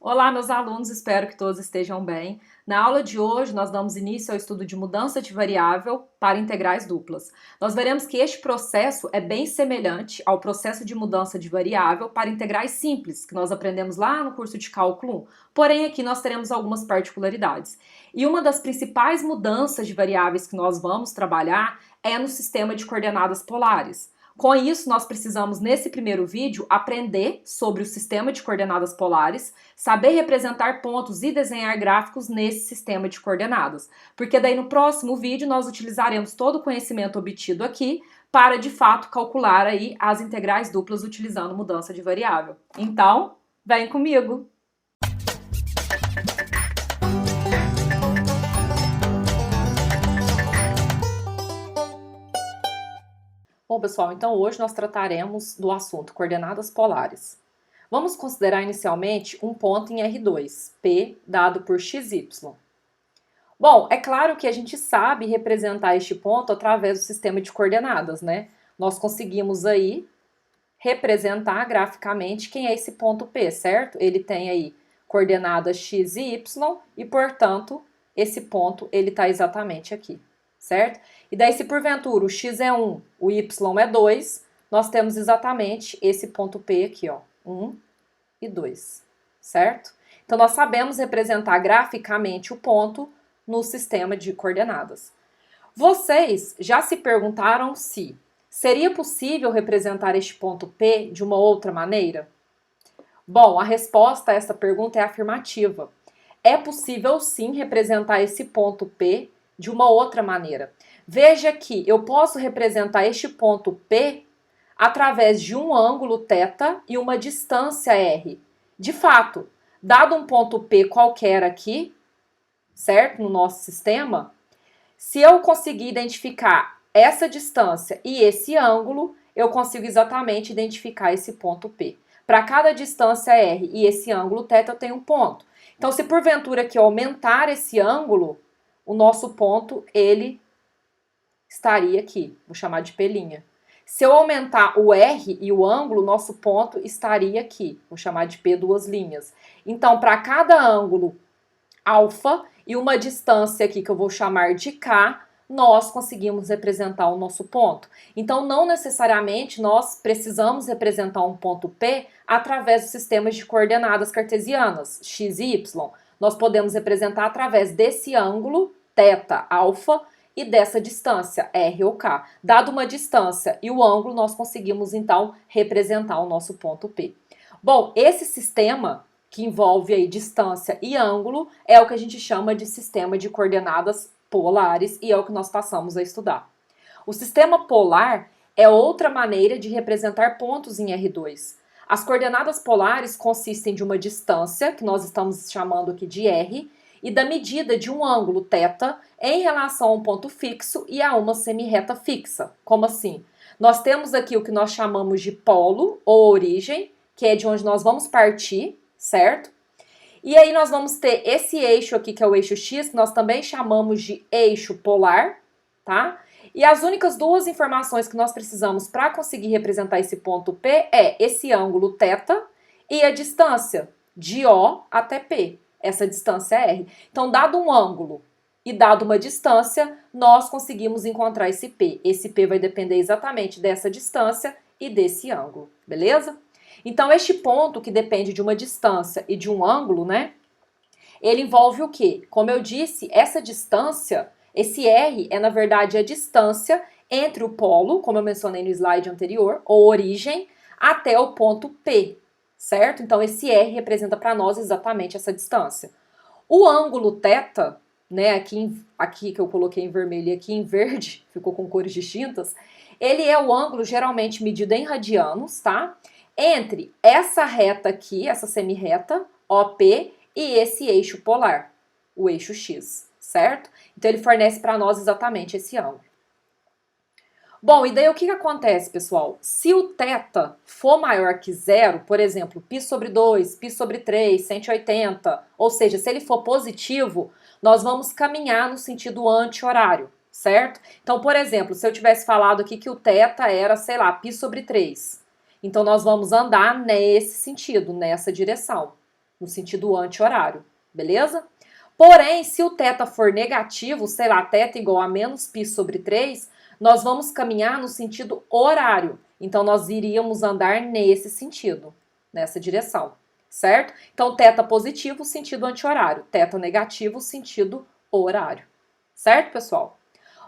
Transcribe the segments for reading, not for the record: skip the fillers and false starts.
Olá, meus alunos, espero que todos estejam bem. Na aula de hoje, nós damos início ao estudo de mudança de variável para integrais duplas. Nós veremos que este processo é bem semelhante ao processo de mudança de variável para integrais simples, que nós aprendemos lá no curso de cálculo 1. Porém, aqui nós teremos algumas particularidades. E uma das principais mudanças de variáveis que nós vamos trabalhar é no sistema de coordenadas polares. Com isso, nós precisamos, nesse primeiro vídeo, aprender sobre o sistema de coordenadas polares, saber representar pontos e desenhar gráficos nesse sistema de coordenadas. Porque daí no próximo vídeo nós utilizaremos todo o conhecimento obtido aqui para, de fato, calcular aí as integrais duplas utilizando mudança de variável. Então, vem comigo! Bom, pessoal, então hoje nós trataremos do assunto coordenadas polares. Vamos considerar inicialmente um ponto em R2, P, dado por XY. Bom, é claro que a gente sabe representar este ponto através do sistema de coordenadas, né? Nós conseguimos aí representar graficamente quem é esse ponto P, certo? Ele tem aí coordenadas x e y e, portanto, esse ponto ele está exatamente aqui, certo? E daí, se porventura o x é 1, o y é 2, nós temos exatamente esse ponto P aqui, ó, 1 e 2, certo? Então, nós sabemos representar graficamente o ponto no sistema de coordenadas. Vocês já se perguntaram se seria possível representar este ponto P de uma outra maneira? Bom, a resposta a essa pergunta é afirmativa. É possível sim representar esse ponto P de uma outra maneira. Veja que eu posso representar este ponto P através de um ângulo θ e uma distância r. De fato, dado um ponto P qualquer aqui, certo? No nosso sistema, se eu conseguir identificar essa distância e esse ângulo, eu consigo exatamente identificar esse ponto P. Para cada distância r e esse ângulo θ, eu tenho um ponto. Então, se porventura que eu aumentar esse ângulo, o nosso ponto, ele estaria aqui. Vou chamar de P'. Se eu aumentar o R e o ângulo, nosso ponto estaria aqui. Vou chamar de P duas linhas. Então, para cada ângulo alfa e uma distância aqui que eu vou chamar de K, nós conseguimos representar o nosso ponto. Então, não necessariamente nós precisamos representar um ponto P através dos sistemas de coordenadas cartesianas, x e y. Nós podemos representar através desse ângulo, θ, alfa, e dessa distância, r ou k. Dado uma distância e o ângulo, nós conseguimos, então, representar o nosso ponto P. Bom, esse sistema, que envolve aí distância e ângulo, é o que a gente chama de sistema de coordenadas polares e é o que nós passamos a estudar. O sistema polar é outra maneira de representar pontos em R2. As coordenadas polares consistem de uma distância, que nós estamos chamando aqui de R, e da medida de um ângulo θ em relação a um ponto fixo e a uma semirreta fixa. Como assim? Nós temos aqui o que nós chamamos de polo ou origem, que é de onde nós vamos partir, certo? E aí nós vamos ter esse eixo aqui, que é o eixo X, que nós também chamamos de eixo polar, tá? E as únicas duas informações que nós precisamos para conseguir representar esse ponto P é esse ângulo θ e a distância de O até P. Essa distância é R. Então, dado um ângulo e dado uma distância, nós conseguimos encontrar esse P. Esse P vai depender exatamente dessa distância e desse ângulo, beleza? Então, este ponto que depende de uma distância e de um ângulo, né? Ele envolve o quê? Como eu disse, essa distância, esse R é, na verdade, a distância entre o polo, como eu mencionei no slide anterior, ou origem, até o ponto P, certo? Então, esse R representa para nós exatamente essa distância. O ângulo θ, né, aqui que eu coloquei em vermelho e aqui em verde, ficou com cores distintas, ele é o ângulo geralmente medido em radianos, tá? Entre essa reta aqui, essa semirreta, OP, e esse eixo polar, o eixo X, certo? Então, ele fornece para nós exatamente esse ângulo. Bom, e daí o que acontece, pessoal? Se o θ for maior que zero, por exemplo, π sobre 2, π sobre 3, 180, ou seja, se ele for positivo, nós vamos caminhar no sentido anti-horário, certo? Então, por exemplo, se eu tivesse falado aqui que o θ era, sei lá, π sobre 3, então nós vamos andar nesse sentido, nessa direção, no sentido anti-horário, beleza? Porém, se o θ for negativo, sei lá, θ igual a menos π sobre 3, nós vamos caminhar no sentido horário. Então, nós iríamos andar nesse sentido, nessa direção, certo? Então, θ positivo, sentido anti-horário. θ negativo, sentido horário. Certo, pessoal?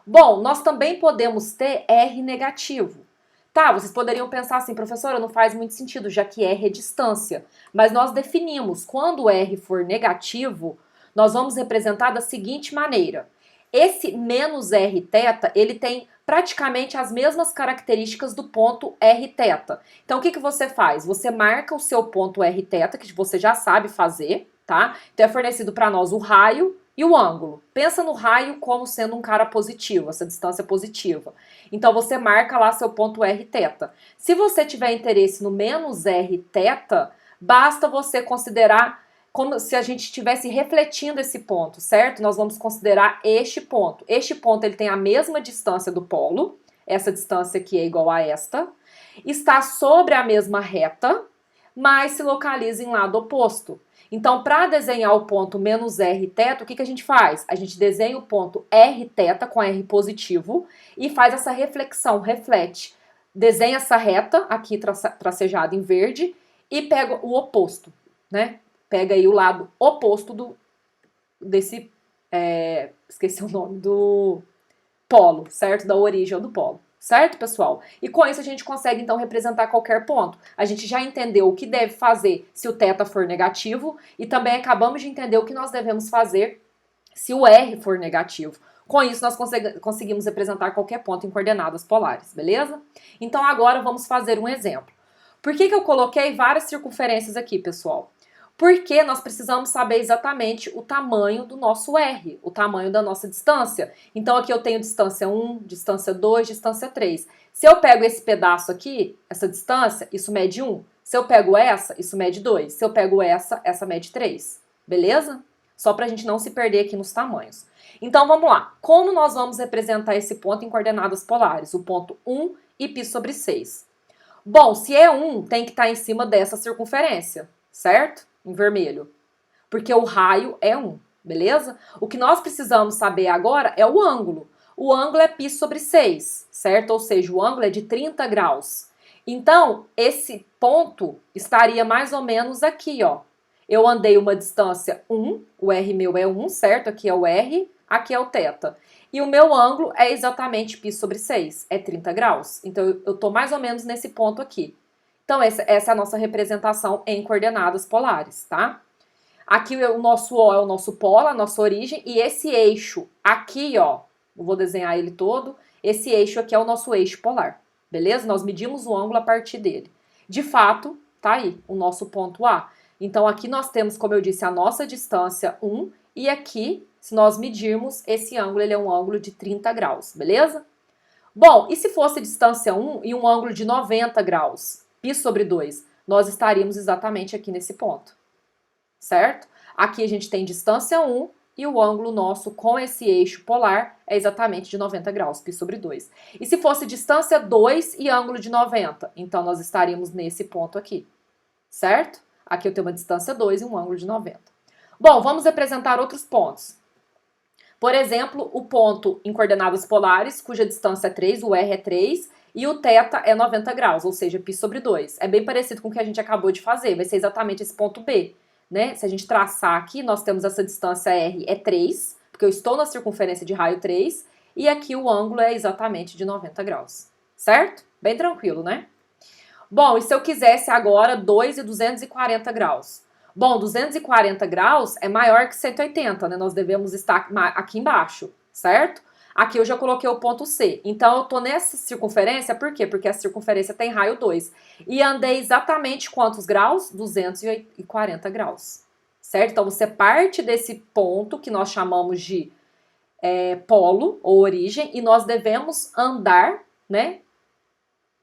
Bom, nós também podemos ter R negativo. Tá, vocês poderiam pensar assim, professora, não faz muito sentido, já que R é distância. Mas nós definimos, quando R for negativo, nós vamos representar da seguinte maneira. Esse menos Rθ, ele tem praticamente as mesmas características do ponto Rθ. Então, o que você faz? Você marca o seu ponto Rθ, que você já sabe fazer, tá? Então, é fornecido para nós o raio e o ângulo. Pensa no raio como sendo um cara positivo, essa distância positiva. Então, você marca lá seu ponto Rθ. Se você tiver interesse no menos Rθ, basta você considerar como se a gente estivesse refletindo esse ponto, certo? Nós vamos considerar este ponto. Este ponto ele tem a mesma distância do polo, essa distância aqui é igual a esta, está sobre a mesma reta, mas se localiza em lado oposto. Então, para desenhar o ponto menos Rθ, o que a gente faz? A gente desenha o ponto Rθ com R positivo e faz essa reflexão, reflete. Desenha essa reta, aqui tracejada em verde, e pega o oposto, né? Pega aí o lado oposto desse, esqueci o nome, do polo, certo? Da origem do polo. Certo, pessoal? E com isso a gente consegue, então, representar qualquer ponto. A gente já entendeu o que deve fazer se o θ for negativo e também acabamos de entender o que nós devemos fazer se o R for negativo. Com isso, nós conseguimos representar qualquer ponto em coordenadas polares, beleza? Então, agora vamos fazer um exemplo. Por que eu coloquei várias circunferências aqui, pessoal? Porque nós precisamos saber exatamente o tamanho do nosso R, o tamanho da nossa distância. Então, aqui eu tenho distância 1, distância 2, distância 3. Se eu pego esse pedaço aqui, essa distância, isso mede 1. Se eu pego essa, isso mede 2. Se eu pego essa mede 3. Beleza? Só para a gente não se perder aqui nos tamanhos. Então, vamos lá. Como nós vamos representar esse ponto em coordenadas polares? O ponto 1 e π sobre 6. Bom, se é 1, tem que estar em cima dessa circunferência, certo? Em vermelho, porque o raio é 1, beleza? O que nós precisamos saber agora é o ângulo. O ângulo é π sobre 6, certo? Ou seja, o ângulo é de 30 graus. Então, esse ponto estaria mais ou menos aqui, ó. Eu andei uma distância 1, o R meu é 1, certo? Aqui é o R, aqui é o θ. E o meu ângulo é exatamente π sobre 6, é 30 graus. Então, eu tô mais ou menos nesse ponto aqui. Então, essa é a nossa representação em coordenadas polares, tá? Aqui o nosso O é o nosso polo, a nossa origem, e esse eixo aqui, ó, eu vou desenhar ele todo, esse eixo aqui é o nosso eixo polar, beleza? Nós medimos o ângulo a partir dele. De fato, tá aí, o nosso ponto A. Então, aqui nós temos, como eu disse, a nossa distância 1, e aqui, se nós medirmos, esse ângulo, ele é um ângulo de 30 graus, beleza? Bom, e se fosse distância 1 e um ângulo de 90 graus? π sobre 2, nós estaríamos exatamente aqui nesse ponto, certo? Aqui a gente tem distância 1 e o ângulo nosso com esse eixo polar é exatamente de 90 graus, π sobre 2. E se fosse distância 2 e ângulo de 90, então nós estaríamos nesse ponto aqui, certo? Aqui eu tenho uma distância 2 e um ângulo de 90. Bom, vamos representar outros pontos. Por exemplo, o ponto em coordenadas polares, cuja distância é 3, o R é 3, e o θ é 90 graus, ou seja, π sobre 2. É bem parecido com o que a gente acabou de fazer, vai ser exatamente esse ponto B, né? Se a gente traçar aqui, nós temos essa distância R é 3, porque eu estou na circunferência de raio 3, e aqui o ângulo é exatamente de 90 graus, certo? Bem tranquilo, né? Bom, e se eu quisesse agora 2 e 240 graus? Bom, 240 graus é maior que 180, né? Nós devemos estar aqui embaixo, certo? Aqui eu já coloquei o ponto C. Então, eu tô nessa circunferência, por quê? Porque a circunferência tem raio 2. E andei exatamente quantos graus? 240 graus, certo? Então, você parte desse ponto que nós chamamos de polo ou origem e nós devemos andar, né?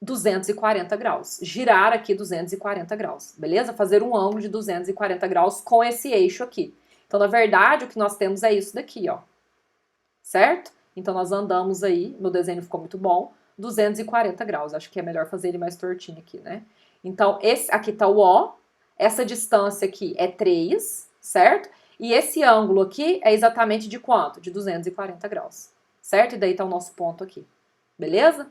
240 graus. Girar aqui 240 graus, beleza? Fazer um ângulo de 240 graus com esse eixo aqui. Então, na verdade, o que nós temos é isso daqui, ó. Certo? Então, nós andamos aí, meu desenho ficou muito bom, 240 graus. Acho que é melhor fazer ele mais tortinho aqui, né? Então, esse aqui tá o O, Essa distância aqui é 3, certo? E esse ângulo aqui é exatamente de quanto? De 240 graus, certo? E daí tá o nosso ponto aqui, beleza?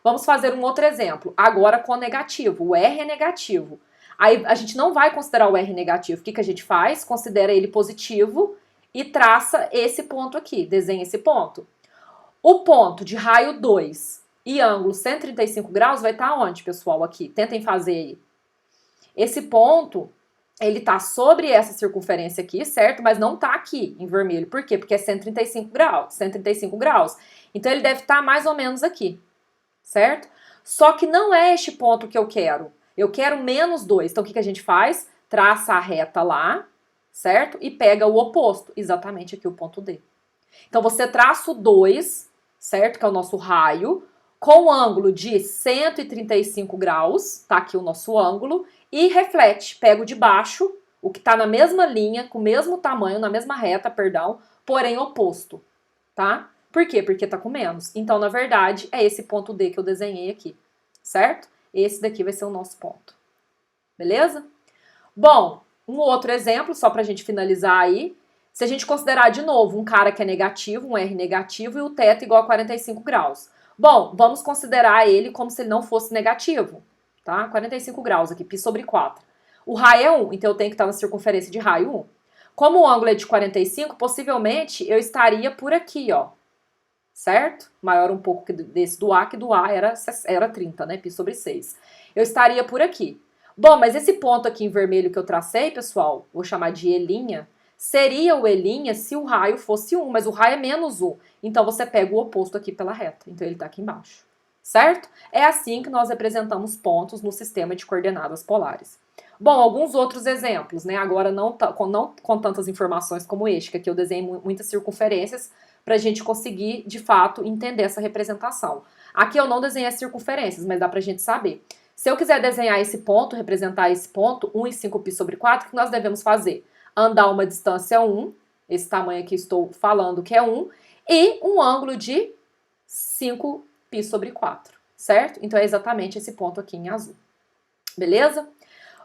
Vamos fazer um outro exemplo, agora com negativo. O R é negativo. Aí a gente não vai considerar o R negativo. O que a gente faz? Considera ele positivo e traça esse ponto aqui, desenha esse ponto. O ponto de raio 2 e ângulo 135 graus vai estar onde, pessoal? Aqui, tentem fazer aí. Esse ponto, ele tá sobre essa circunferência aqui, certo? Mas não tá aqui em vermelho. Por quê? Porque é 135 graus, 135 graus. Então ele deve estar mais ou menos aqui, certo? Só que não é este ponto que eu quero. Eu quero menos 2. Então o que a gente faz? Traça a reta lá, certo? E pega o oposto, exatamente aqui o ponto D. Então você traça o 2, certo? Que é o nosso raio, com ângulo de 135 graus, tá aqui o nosso ângulo, e reflete, pega o de baixo, o que tá na mesma linha, com o mesmo tamanho, na mesma reta, perdão, porém oposto, tá? Por quê? Porque tá com menos. Então, na verdade, é esse ponto D que eu desenhei aqui, certo? Esse daqui vai ser o nosso ponto. Beleza? Bom, um outro exemplo, só pra gente finalizar aí. Se a gente considerar de novo um cara que é negativo, um R negativo, e o teto igual a 45 graus. Bom, vamos considerar ele como se ele não fosse negativo, tá? 45 graus aqui, π sobre 4. O raio é 1, então eu tenho que estar na circunferência de raio 1. Como o ângulo é de 45, possivelmente eu estaria por aqui, ó. Certo? Maior um pouco desse do A, que do A era 30, né? Π sobre 6. Eu estaria por aqui. Bom, mas esse ponto aqui em vermelho que eu tracei, pessoal, vou chamar de E', seria o E' se o raio fosse 1, mas o raio é menos 1. Então você pega o oposto aqui pela reta. Então ele está aqui embaixo. Certo? É assim que nós representamos pontos no sistema de coordenadas polares. Bom, alguns outros exemplos, né? Agora não com tantas informações como este, que aqui eu desenhei muitas circunferências para a gente conseguir, de fato, entender essa representação. Aqui eu não desenhei as circunferências, mas dá para a gente saber. Se eu quiser desenhar esse ponto, representar esse ponto, 1 e 5π sobre 4, o que nós devemos fazer? Andar uma distância 1, esse tamanho aqui estou falando que é 1, e um ângulo de 5π sobre 4, certo? Então é exatamente esse ponto aqui em azul. Beleza?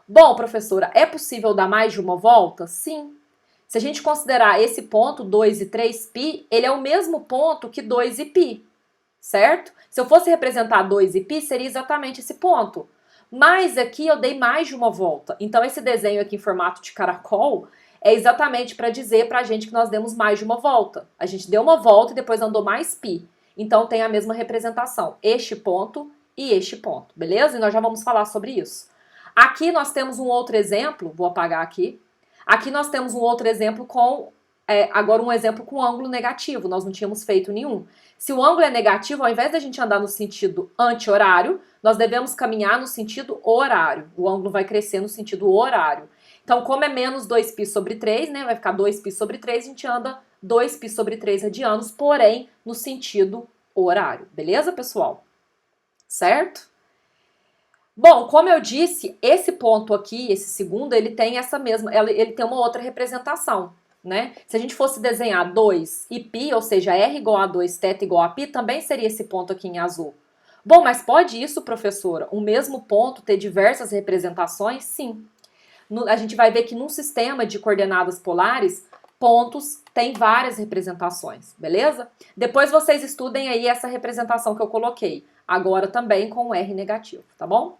Bom, professora, é possível dar mais de uma volta? Sim. Se a gente considerar esse ponto, 2 e 3π, ele é o mesmo ponto que 2 e π, certo? Se eu fosse representar 2 e π, seria exatamente esse ponto. Mas aqui eu dei mais de uma volta. Então esse desenho aqui em formato de caracol é exatamente para dizer para a gente que nós demos mais de uma volta. A gente deu uma volta e depois andou mais π. Então tem a mesma representação, este ponto e este ponto, beleza? E nós já vamos falar sobre isso. Aqui nós temos um outro exemplo, vou apagar aqui. Aqui nós temos um outro exemplo com, agora um exemplo com ângulo negativo, nós não tínhamos feito nenhum. Se o ângulo é negativo, ao invés da gente andar no sentido anti-horário, nós devemos caminhar no sentido horário. O ângulo vai crescer no sentido horário. Então, como é menos 2π sobre 3, né, vai ficar 2π sobre 3, a gente anda 2π sobre 3 radianos, porém no sentido horário. Beleza, pessoal? Certo? Bom, como eu disse, esse ponto aqui, esse segundo, ele tem essa mesma, ele tem uma outra representação, né? Se a gente fosse desenhar 2 e π, ou seja, R igual a 2, θ igual a π, também seria esse ponto aqui em azul. Bom, mas pode isso, professora, o mesmo ponto ter diversas representações? Sim. A gente vai ver que num sistema de coordenadas polares, pontos têm várias representações, beleza? Depois vocês estudem aí essa representação que eu coloquei. Agora também com o R negativo, tá bom?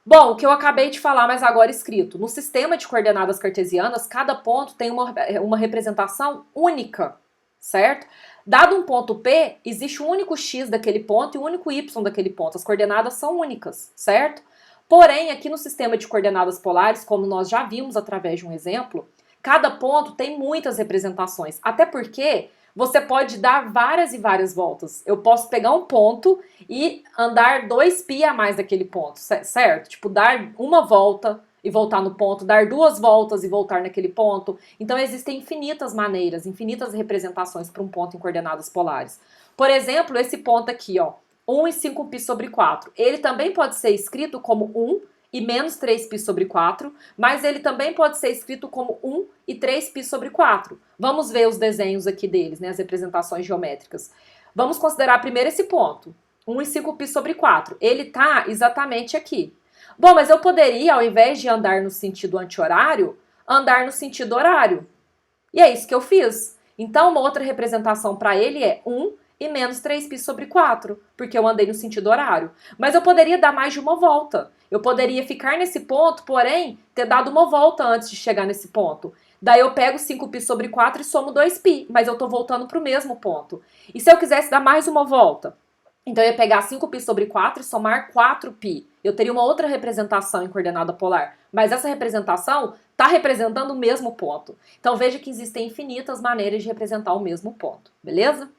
Bom, o que eu acabei de falar, mas agora escrito. No sistema de coordenadas cartesianas, cada ponto tem uma representação única, certo? Dado um ponto P, existe um único X daquele ponto e um único Y daquele ponto. As coordenadas são únicas, certo? Porém, aqui no sistema de coordenadas polares, como nós já vimos através de um exemplo, cada ponto tem muitas representações. Até porque você pode dar várias e várias voltas. Eu posso pegar um ponto e andar 2π a mais daquele ponto, certo? Tipo, dar uma volta e voltar no ponto, dar 2 voltas e voltar naquele ponto. Então, existem infinitas maneiras, infinitas representações para um ponto em coordenadas polares. Por exemplo, esse ponto aqui, ó, 1 e 5π sobre 4. Ele também pode ser escrito como 1 e menos 3π sobre 4, mas ele também pode ser escrito como 1 e 3π sobre 4. Vamos ver os desenhos aqui deles, né, as representações geométricas. Vamos considerar primeiro esse ponto, 1 e 5π sobre 4. Ele está exatamente aqui. Bom, mas eu poderia, ao invés de andar no sentido anti-horário, andar no sentido horário. E é isso que eu fiz. Então, uma outra representação para ele é 1 e menos 3π sobre 4, porque eu andei no sentido horário. Mas eu poderia dar mais de uma volta. Eu poderia ficar nesse ponto, porém, ter dado uma volta antes de chegar nesse ponto. Daí eu pego 5π sobre 4 e somo 2π, mas eu estou voltando para o mesmo ponto. E se eu quisesse dar mais uma volta? Então eu ia pegar 5π sobre 4 e somar 4π. Eu teria uma outra representação em coordenada polar. Mas essa representação está representando o mesmo ponto. Então veja que existem infinitas maneiras de representar o mesmo ponto, beleza?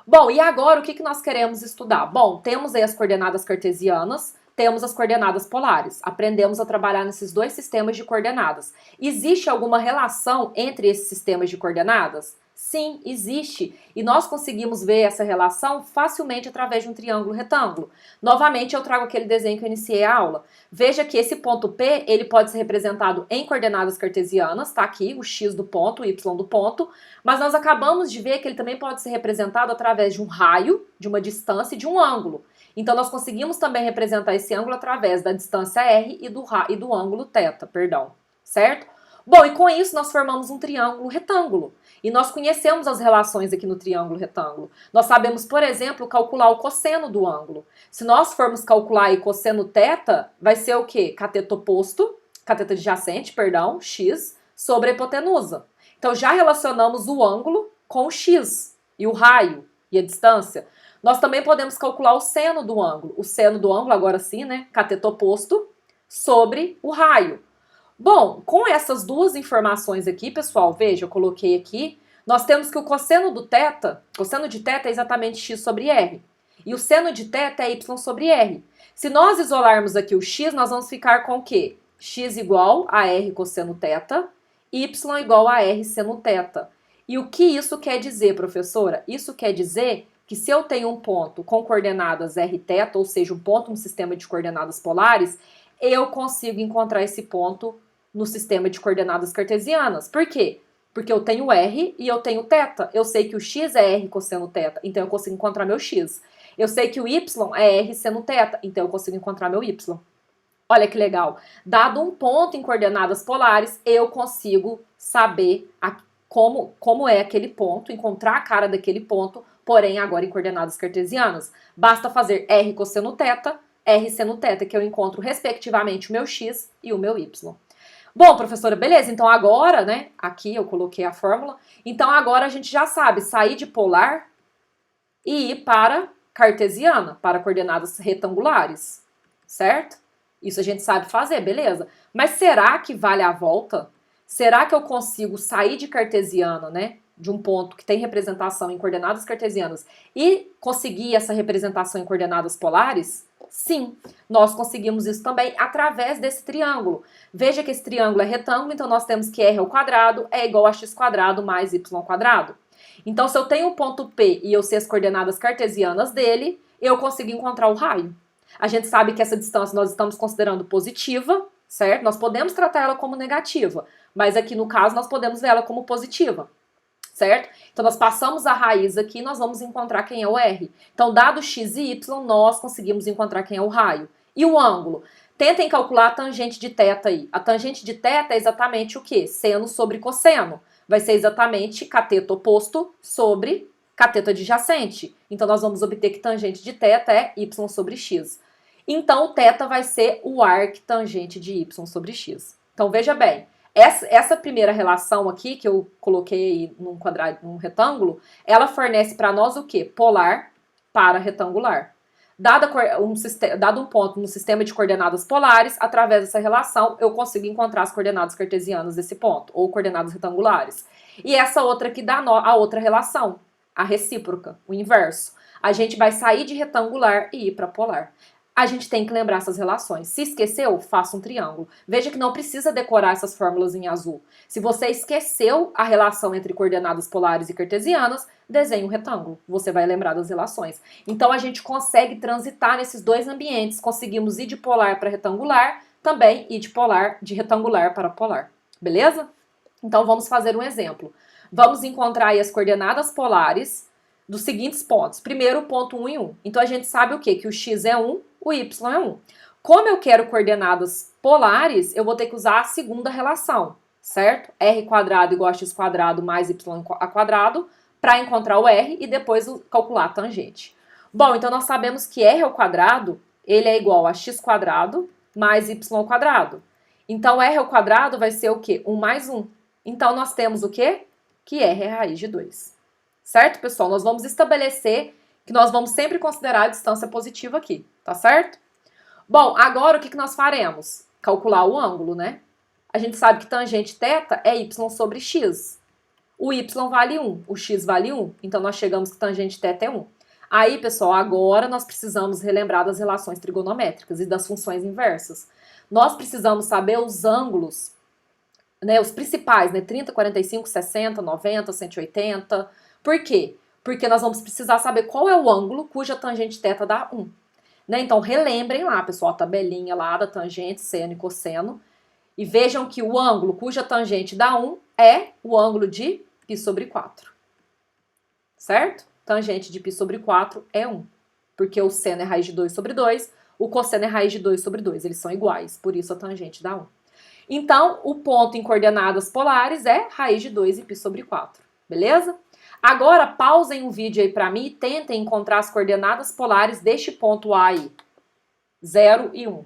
Bom, e agora o que nós queremos estudar? Bom, temos aí as coordenadas cartesianas, temos as coordenadas polares. Aprendemos a trabalhar nesses dois sistemas de coordenadas. Existe alguma relação entre esses sistemas de coordenadas? Sim, existe. E nós conseguimos ver essa relação facilmente através de um triângulo retângulo. Novamente, eu trago aquele desenho que eu iniciei a aula. Veja que esse ponto P, ele pode ser representado em coordenadas cartesianas, tá aqui, o x do ponto, o y do ponto, mas nós acabamos de ver que ele também pode ser representado através de um raio, de uma distância e de um ângulo. Então, nós conseguimos também representar esse ângulo através da distância r e do ângulo θ, perdão, certo? Bom, e com isso nós formamos um triângulo retângulo. E nós conhecemos as relações aqui no triângulo retângulo. Nós sabemos, por exemplo, calcular o cosseno do ângulo. Se nós formos calcular aí cosseno θ, vai ser o quê? Cateto oposto, cateto adjacente, perdão, x, sobre a hipotenusa. Então já relacionamos o ângulo com o x, e o raio, e a distância. Nós também podemos calcular o seno do ângulo. O seno do ângulo, agora sim, né? Cateto oposto sobre o raio. Bom, com essas duas informações aqui, pessoal, veja, eu coloquei aqui, nós temos que o cosseno de θ é exatamente x sobre r. E o seno de θ é y sobre r. Se nós isolarmos aqui o x, nós vamos ficar com o quê? X igual a r cosseno θ, y igual a r seno θ. E o que isso quer dizer, professora? Isso quer dizer que se eu tenho um ponto com coordenadas rθ, ou seja, um ponto no sistema de coordenadas polares, eu consigo encontrar esse ponto no sistema de coordenadas cartesianas. Por quê? Porque eu tenho r e eu tenho θ. Eu sei que o x é r cosseno θ, então eu consigo encontrar meu x. Eu sei que o y é r seno θ, então eu consigo encontrar meu y. Olha que legal. Dado um ponto em coordenadas polares, eu consigo saber como é aquele ponto, encontrar a cara daquele ponto, porém agora em coordenadas cartesianas. Basta fazer r cosseno θ, r seno θ, que eu encontro respectivamente o meu x e o meu y. Bom, professora, beleza, então agora, né, aqui eu coloquei a fórmula, então agora a gente já sabe sair de polar e ir para cartesiana, para coordenadas retangulares, certo? Isso a gente sabe fazer, beleza? Mas será que vale a volta? Será que eu consigo sair de cartesiana, né, de um ponto que tem representação em coordenadas cartesianas e conseguir essa representação em coordenadas polares? Sim, nós conseguimos isso também através desse triângulo. Veja que esse triângulo é retângulo, então nós temos que r ao quadrado é igual a x² mais y². Então, se eu tenho um ponto P e eu sei as coordenadas cartesianas dele, eu consigo encontrar o raio. A gente sabe que essa distância nós estamos considerando positiva, certo? Nós podemos tratar ela como negativa, mas aqui no caso nós podemos ver ela como positiva. Certo? Então, nós passamos a raiz aqui e nós vamos encontrar quem é o R. Então, dado x e y, nós conseguimos encontrar quem é o raio. E o ângulo? Tentem calcular a tangente de θ aí. A tangente de θ é exatamente o quê? Seno sobre cosseno. Vai ser exatamente cateto oposto sobre cateto adjacente. Então, nós vamos obter que tangente de θ é y sobre x. Então, o θ vai ser o arctangente de y sobre x. Então, veja bem. Essa primeira relação aqui, que eu coloquei num retângulo, ela fornece para nós o quê? Polar para retangular. Dado um ponto no sistema de coordenadas polares, através dessa relação, eu consigo encontrar as coordenadas cartesianas desse ponto, ou coordenadas retangulares. E essa outra aqui dá a outra relação, a recíproca, o inverso. A gente vai sair de retangular e ir para polar. A gente tem que lembrar essas relações. Se esqueceu, faça um triângulo. Veja que não precisa decorar essas fórmulas em azul. Se você esqueceu a relação entre coordenadas polares e cartesianas, desenhe um retângulo. Você vai lembrar das relações. Então, a gente consegue transitar nesses dois ambientes. Conseguimos ir de polar para retangular, também ir de retangular para polar. Beleza? Então, vamos fazer um exemplo. Vamos encontrar aí as coordenadas polares dos seguintes pontos. Primeiro, o ponto 1 e 1. Então, a gente sabe o quê? Que o x é 1, o y é 1. Como eu quero coordenadas polares, eu vou ter que usar a segunda relação, certo? R² igual a x² mais y², para encontrar o R e depois calcular a tangente. Bom, então nós sabemos que R², ele é igual a x² mais y². Então, R² vai ser o quê? 1 mais 1. Então, nós temos o quê? Que R é raiz de 2. Certo, pessoal? Nós vamos estabelecer que nós vamos sempre considerar a distância positiva aqui, tá certo? Bom, agora o que nós faremos? Calcular o ângulo, né? A gente sabe que tangente θ é y sobre x. O y vale 1, o x vale 1, então nós chegamos que tangente θ é 1. Aí, pessoal, agora nós precisamos relembrar das relações trigonométricas e das funções inversas. Nós precisamos saber os ângulos, né, os principais, né, 30, 45, 60, 90, 180. Por quê? Porque nós vamos precisar saber qual é o ângulo cuja tangente θ dá 1. Né? Então, relembrem lá, pessoal, a tabelinha lá da tangente, seno e cosseno, e vejam que o ângulo cuja tangente dá 1 é o ângulo de π sobre 4. Certo? Tangente de π sobre 4 é 1, porque o seno é raiz de 2 sobre 2, o cosseno é raiz de 2 sobre 2, eles são iguais, por isso a tangente dá 1. Então, o ponto em coordenadas polares é raiz de 2 e π sobre 4, beleza? Agora, pausem o vídeo aí para mim e tentem encontrar as coordenadas polares deste ponto A aí, 0 e 1.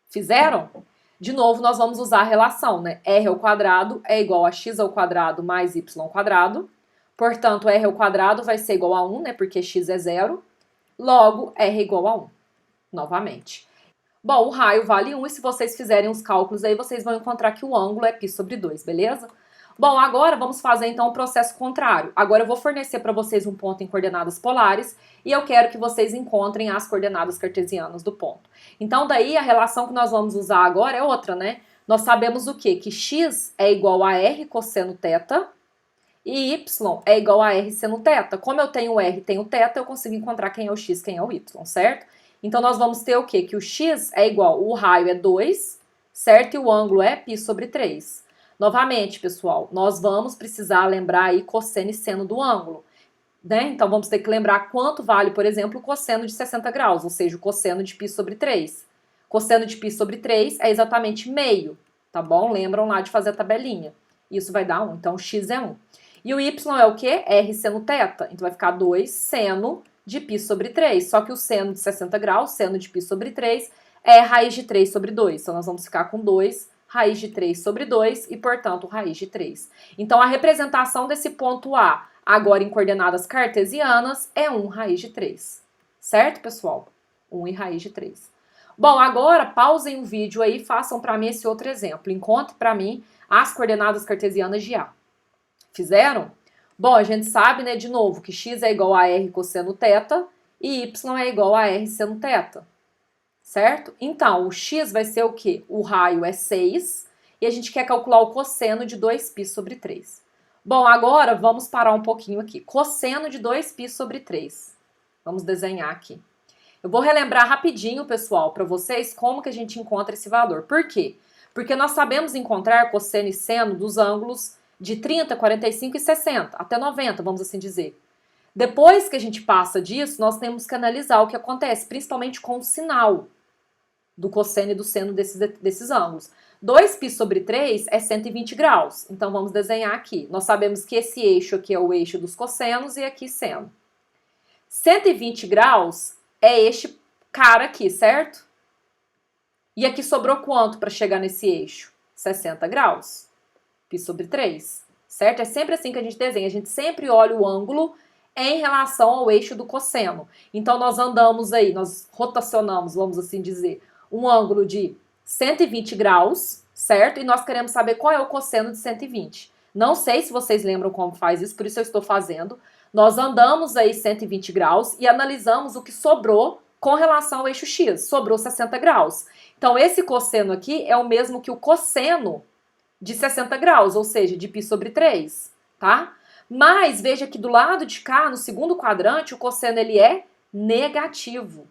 Fizeram? De novo, nós vamos usar a relação, né? R² é igual a x² mais y². Portanto, R² vai ser igual a 1, né? Porque x é 0. Logo, R é igual a 1. Novamente. Bom, o raio vale 1 e se vocês fizerem os cálculos aí, vocês vão encontrar que o ângulo é π sobre 2, beleza? Bom, agora vamos fazer então o processo contrário. Agora eu vou fornecer para vocês um ponto em coordenadas polares e eu quero que vocês encontrem as coordenadas cartesianas do ponto. Então daí a relação que nós vamos usar agora é outra, né? Nós sabemos o quê? Que x é igual a r cosseno θ e y é igual a r seno θ. Como eu tenho r e tenho θ, eu consigo encontrar quem é o x, quem é o y, certo? Então nós vamos ter o quê? Que o x é igual, o raio é 2, certo? E o ângulo é π sobre 3. Novamente, pessoal, nós vamos precisar lembrar aí cosseno e seno do ângulo, né? Então, vamos ter que lembrar quanto vale, por exemplo, o cosseno de 60 graus, ou seja, o cosseno de π sobre 3. Cosseno de π sobre 3 é exatamente meio, tá bom? Lembram lá de fazer a tabelinha. Isso vai dar 1, então x é 1. E o y é o quê? R seno θ, então vai ficar 2 seno de π sobre 3, só que o seno de 60 graus, seno de π sobre 3, é raiz de 3 sobre 2, então nós vamos ficar com 2 raiz de 3 sobre 2 e, portanto, raiz de 3. Então, a representação desse ponto A, agora em coordenadas cartesianas, é 1 raiz de 3. Certo, pessoal? 1 e raiz de 3. Bom, agora pausem o vídeo aí e façam para mim esse outro exemplo. Encontre para mim as coordenadas cartesianas de A. Fizeram? Bom, a gente sabe, né, de novo, que x é igual a r cosseno θ e y é igual a r seno θ. Certo? Então, o x vai ser o quê? O raio é 6 e a gente quer calcular o cosseno de 2π sobre 3. Bom, agora vamos parar um pouquinho aqui. Cosseno de 2π sobre 3. Vamos desenhar aqui. Eu vou relembrar rapidinho, pessoal, para vocês como que a gente encontra esse valor. Por quê? Porque nós sabemos encontrar cosseno e seno dos ângulos de 30, 45 e 60, até 90, vamos assim dizer. Depois que a gente passa disso, nós temos que analisar o que acontece, principalmente com o sinal do cosseno e do seno desses ângulos. 2π sobre 3 é 120 graus, então vamos desenhar aqui. Nós sabemos que esse eixo aqui é o eixo dos cossenos e aqui seno. 120 graus é este cara aqui, certo? E aqui sobrou quanto para chegar nesse eixo? 60 graus. Π sobre 3, certo? É sempre assim que a gente desenha, a gente sempre olha o ângulo em relação ao eixo do cosseno. Então, nós andamos aí, nós rotacionamos, vamos assim dizer, um ângulo de 120 graus, certo? E nós queremos saber qual é o cosseno de 120. Não sei se vocês lembram como faz isso, por isso eu estou fazendo. Nós andamos aí 120 graus e analisamos o que sobrou com relação ao eixo X. Sobrou 60 graus. Então, esse cosseno aqui é o mesmo que o cosseno de 60 graus, ou seja, de π sobre 3, tá? Mas veja que do lado de cá, no segundo quadrante, o cosseno ele é negativo.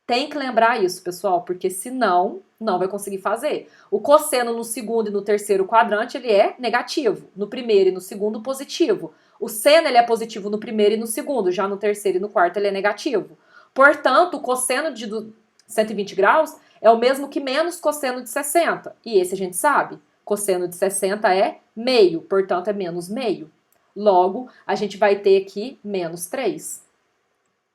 Tem que lembrar isso, pessoal, porque senão não vai conseguir fazer. O cosseno no segundo e no terceiro quadrante ele é negativo, no primeiro e no segundo positivo. O seno ele é positivo no primeiro e no segundo, já no terceiro e no quarto ele é negativo. Portanto, o cosseno de 120 graus é o mesmo que menos cosseno de 60. E esse a gente sabe. Cosseno de 60 é meio, portanto é menos meio. Logo, a gente vai ter aqui menos 3.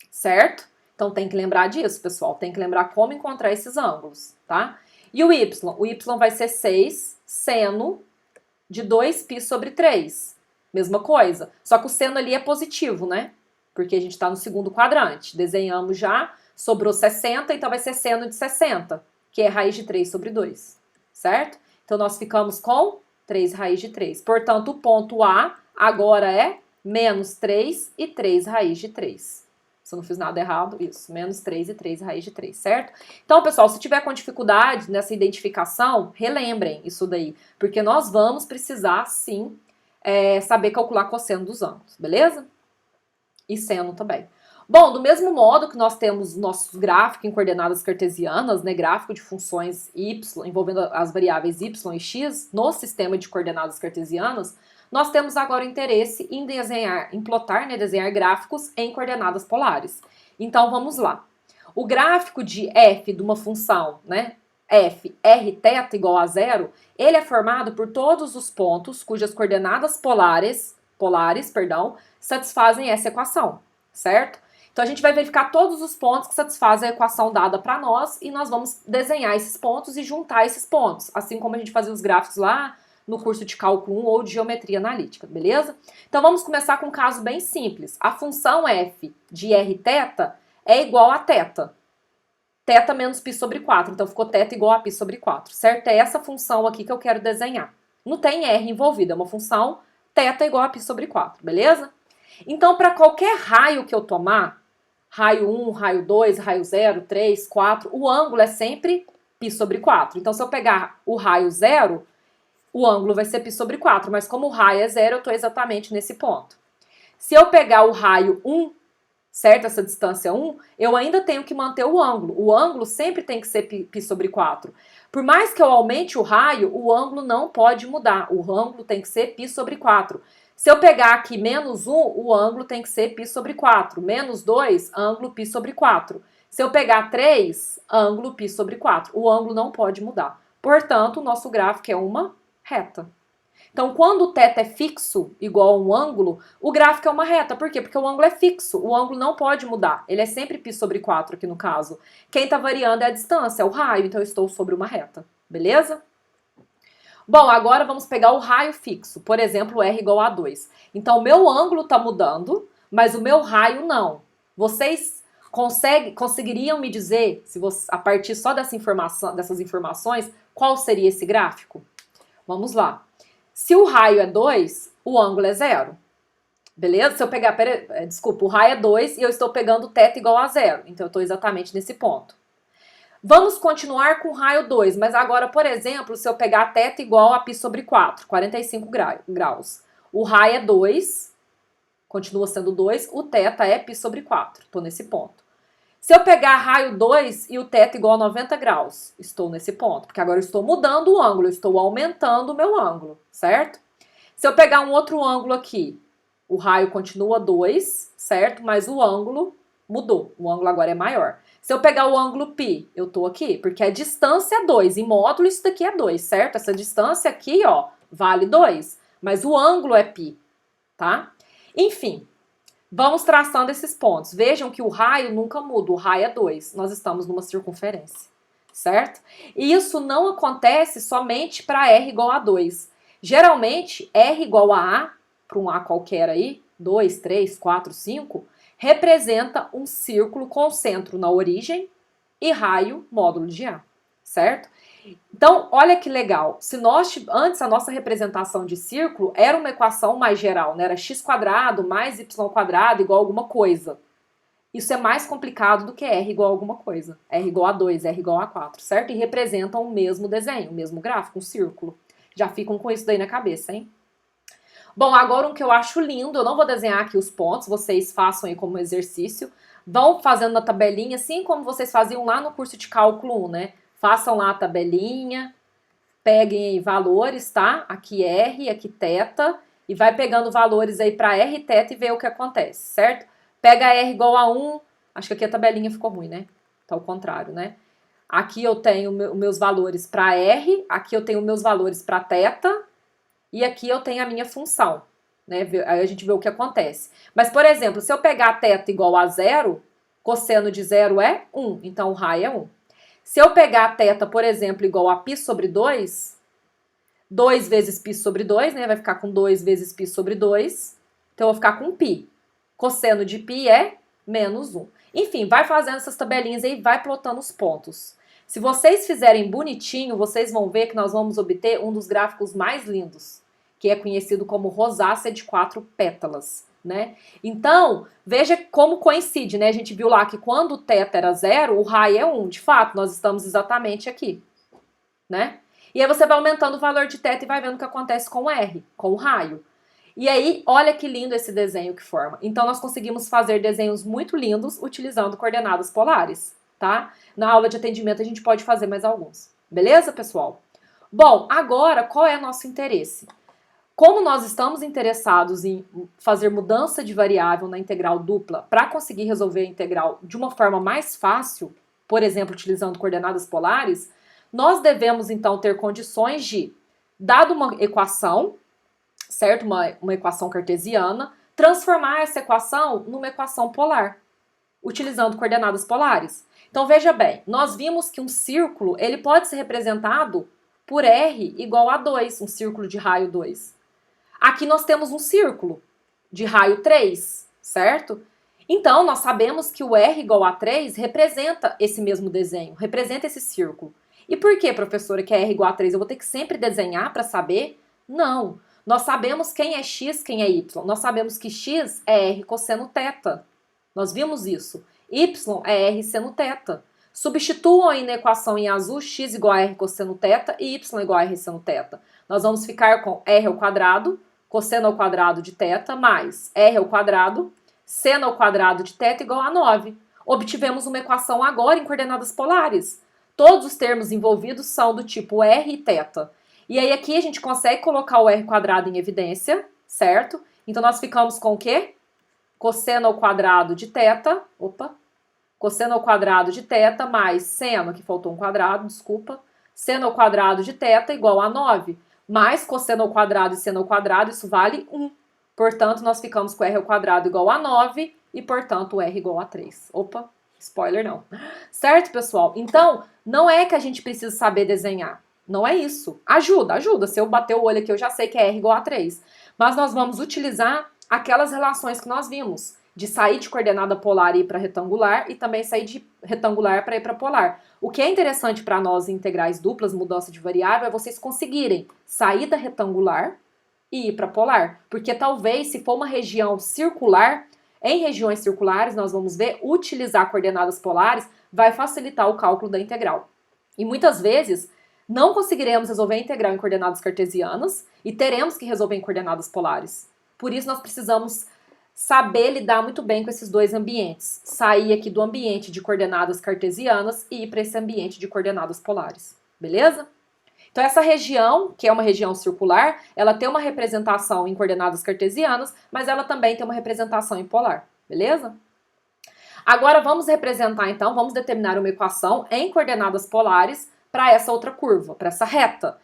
Certo? Então tem que lembrar disso, pessoal. Tem que lembrar como encontrar esses ângulos, tá? E o y? O y vai ser 6 seno de 2π sobre 3. Mesma coisa. Só que o seno ali é positivo, né? Porque a gente está no segundo quadrante. Desenhamos já, sobrou 60, então vai ser seno de 60, que é raiz de 3 sobre 2. Certo? Então nós ficamos com 3 raiz de 3. Portanto, o ponto A agora é menos 3 e 3 raiz de 3. Se eu não fiz nada errado, isso, menos 3 e 3 raiz de 3, certo? Então, pessoal, se tiver com dificuldade nessa identificação, relembrem isso daí, porque nós vamos precisar, sim, saber calcular cosseno dos ângulos, beleza? E seno também. Bom, do mesmo modo que nós temos nossos gráficos em coordenadas cartesianas, né, gráfico de funções y, envolvendo as variáveis y e x, no sistema de coordenadas cartesianas, nós temos agora interesse em plotar, né, desenhar gráficos em coordenadas polares. Então, vamos lá. O gráfico de f de uma função, né, f, rθ igual a 0, ele é formado por todos os pontos cujas coordenadas polares, satisfazem essa equação, certo? Então, a gente vai verificar todos os pontos que satisfazem a equação dada para nós e nós vamos desenhar esses pontos e juntar esses pontos, assim como a gente fazia os gráficos lá no curso de cálculo 1 ou de geometria analítica, beleza? Então vamos começar com um caso bem simples. A função f de rθ é igual a θ. Θ menos π sobre 4, então ficou θ igual a π sobre 4, certo? É essa função aqui que eu quero desenhar. Não tem r envolvida, é uma função θ igual a π sobre 4, beleza? Então, para qualquer raio que eu tomar, raio 1, raio 2, raio 0, 3, 4, o ângulo é sempre π sobre 4. Então, se eu pegar o raio 0, o ângulo vai ser π sobre 4, mas como o raio é 0, eu estou exatamente nesse ponto. Se eu pegar o raio 1, certo? Essa distância 1, eu ainda tenho que manter o ângulo. O ângulo sempre tem que ser π sobre 4. Por mais que eu aumente o raio, o ângulo não pode mudar. O ângulo tem que ser π sobre 4. Se eu pegar aqui menos 1, o ângulo tem que ser π sobre 4. Menos 2, ângulo π sobre 4. Se eu pegar 3, ângulo π sobre 4. O ângulo não pode mudar. Portanto, o nosso gráfico é uma reta. Então, quando o θ é fixo, igual a um ângulo, o gráfico é uma reta. Por quê? Porque o ângulo é fixo, o ângulo não pode mudar. Ele é sempre π sobre 4 aqui no caso. Quem está variando é a distância, é o raio, então eu estou sobre uma reta. Beleza? Bom, agora vamos pegar o raio fixo, por exemplo, r igual a 2. Então, o meu ângulo está mudando, mas o meu raio não. Vocês conseguiriam me dizer, a partir só dessas informações, qual seria esse gráfico? Vamos lá. Se o raio é 2, o ângulo é 0. Beleza? Se eu pegar, o raio é 2 e eu estou pegando θ igual a 0. Então, eu estou exatamente nesse ponto. Vamos continuar com o raio 2, mas agora, por exemplo, se eu pegar θ igual a π sobre 4, 45 graus. O raio é 2, continua sendo 2, o θ é π sobre 4. Estou nesse ponto. Se eu pegar raio 2 e o θ igual a 90 graus, estou nesse ponto, porque agora eu estou mudando o ângulo, eu estou aumentando o meu ângulo, certo? Se eu pegar um outro ângulo aqui, o raio continua 2, certo? Mas o ângulo mudou, o ângulo agora é maior. Se eu pegar o ângulo π, eu estou aqui, porque a distância é 2, em módulo isso daqui é 2, certo? Essa distância aqui, ó, vale 2, mas o ângulo é π, tá? Enfim. Vamos traçando esses pontos. Vejam que o raio nunca muda, o raio é 2. Nós estamos numa circunferência, certo? E isso não acontece somente para r igual a 2. Geralmente, r igual a A, para um A qualquer aí, 2, 3, 4, 5, representa um círculo com centro na origem e raio módulo de A, certo? Então, olha que legal, se antes a nossa representação de círculo era uma equação mais geral, né? Era x² mais y² igual a alguma coisa. Isso é mais complicado do que r igual a alguma coisa. R igual a 2, r igual a 4, certo? E representam o mesmo desenho, o mesmo gráfico, um círculo. Já ficam com isso daí na cabeça, hein? Bom, agora um que eu acho lindo, eu não vou desenhar aqui os pontos, vocês façam aí como exercício. Vão fazendo na tabelinha, assim como vocês faziam lá no curso de cálculo 1, né? Façam lá a tabelinha, peguem aí valores, tá? Aqui R, aqui θ, e vai pegando valores aí para R, θ e ver o que acontece, certo? Pega R igual a 1, acho que aqui a tabelinha ficou ruim, né? Tá ao contrário, né? Aqui eu tenho meus valores para R, aqui eu tenho meus valores para θ, e aqui eu tenho a minha função, né? Aí a gente vê o que acontece. Mas, por exemplo, se eu pegar θ igual a 0, cosseno de 0 é 1, então o raio é 1. Se eu pegar θ, por exemplo, igual a π sobre 2, 2 vezes π sobre 2, né? Vai ficar com 2 vezes π sobre 2, então eu vou ficar com π. Cosseno de π é menos 1. Enfim, vai fazendo essas tabelinhas aí e vai plotando os pontos. Se vocês fizerem bonitinho, vocês vão ver que nós vamos obter um dos gráficos mais lindos, que é conhecido como rosácea de 4 pétalas, né? Então, veja como coincide, né? A gente viu lá que quando o θ era 0, o raio é 1. De fato, nós estamos exatamente aqui, né? E aí você vai aumentando o valor de θ e vai vendo o que acontece com o R, com o raio. E aí, olha que lindo esse desenho que forma. Então, nós conseguimos fazer desenhos muito lindos utilizando coordenadas polares, tá? Na aula de atendimento a gente pode fazer mais alguns. Beleza, pessoal? Bom, agora, qual é nosso interesse? Como nós estamos interessados em fazer mudança de variável na integral dupla para conseguir resolver a integral de uma forma mais fácil, por exemplo, utilizando coordenadas polares, nós devemos, então, ter condições de, dado uma equação, certo? Uma equação cartesiana, transformar essa equação numa equação polar, utilizando coordenadas polares. Então, veja bem, nós vimos que um círculo, ele pode ser representado por R igual a 2, um círculo de raio 2. Aqui nós temos um círculo de raio 3, certo? Então, nós sabemos que o R igual a 3 representa esse mesmo desenho, representa esse círculo. E por que, professora, que é R igual a 3? Eu vou ter que sempre desenhar para saber? Não. Nós sabemos quem é x, quem é y. Nós sabemos que x é r cosseno θ. Nós vimos isso. Y é r seno θ. Substituam aí na equação em azul x igual a r cosseno θ e y igual a r seno θ. Nós vamos ficar com r ao quadrado, cosseno ao quadrado de θ, mais r ao quadrado, seno ao quadrado de θ igual a 9. Obtivemos uma equação agora em coordenadas polares. Todos os termos envolvidos são do tipo r e θ. E aí aqui a gente consegue colocar o r quadrado em evidência, certo? Então nós ficamos com o quê? Cosseno ao quadrado de θ, cosseno ao quadrado de θ mais seno, aqui faltou um quadrado, desculpa, seno ao quadrado de θ igual a 9, mais cosseno ao quadrado e seno ao quadrado, isso vale 1. Portanto, nós ficamos com r ao quadrado igual a 9 e, portanto, o r igual a 3. Spoiler não. Certo, pessoal? Então, não é que a gente precisa saber desenhar. Não é isso. Ajuda. Se eu bater o olho aqui, eu já sei que é R igual a 3. Mas nós vamos utilizar aquelas relações que nós vimos, de sair de coordenada polar e ir para retangular, e também sair de retangular para ir para polar. O que é interessante para nós em integrais duplas, mudança de variável, é vocês conseguirem sair da retangular e ir para polar. Porque talvez, se for uma região circular, em regiões circulares, nós vamos ver, utilizar coordenadas polares vai facilitar o cálculo da integral. E muitas vezes, não conseguiremos resolver a integral em coordenadas cartesianas e teremos que resolver em coordenadas polares. Por isso, nós precisamos saber lidar muito bem com esses dois ambientes. Sair aqui do ambiente de coordenadas cartesianas e ir para esse ambiente de coordenadas polares. Beleza? Então, essa região, que é uma região circular, ela tem uma representação em coordenadas cartesianas, mas ela também tem uma representação em polar. Beleza? Agora, vamos representar, então, vamos determinar uma equação em coordenadas polares para essa outra curva, para essa reta.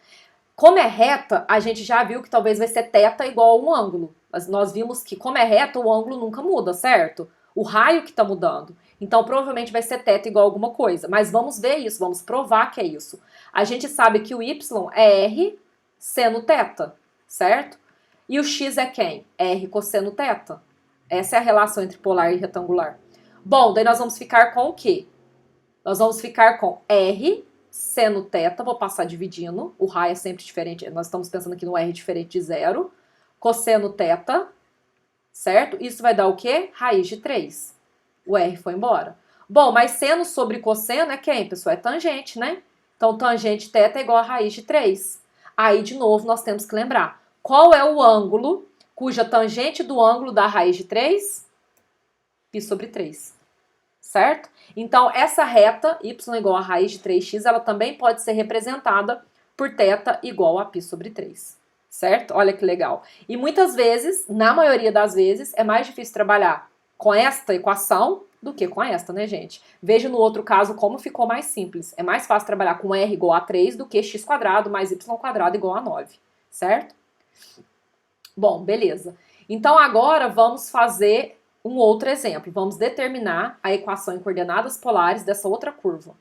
Como é reta, a gente já viu que talvez vai ser θ igual a um ângulo. Mas nós vimos que, como é reta, o ângulo nunca muda, certo? O raio que está mudando. Então, provavelmente vai ser θ igual a alguma coisa. Mas vamos ver isso, vamos provar que é isso. A gente sabe que o y é r seno θ, certo? E o x é quem? R cosseno θ. Essa é a relação entre polar e retangular. Bom, daí nós vamos ficar com o quê? Nós vamos ficar com r seno θ, vou passar dividindo, o raio é sempre diferente, nós estamos pensando aqui no r diferente de 0, cosseno θ, certo? Isso vai dar o quê? Raiz de 3. O r foi embora. Bom, mas seno sobre cosseno é quem, pessoal? É tangente, né? Então, tangente θ é igual a raiz de 3. Aí, de novo, nós temos que lembrar, qual é o ângulo cuja tangente do ângulo dá raiz de 3? Π sobre 3. Certo? Então, essa reta, y igual a raiz de 3x, ela também pode ser representada por θ igual a π sobre 3. Certo? Olha que legal. E muitas vezes, na maioria das vezes, é mais difícil trabalhar com esta equação do que com esta, né, gente? Veja no outro caso como ficou mais simples. É mais fácil trabalhar com r igual a 3 do que x² mais y² igual a 9, certo? Bom, beleza. Então agora vamos fazer um outro exemplo. Vamos determinar a equação em coordenadas polares dessa outra curva,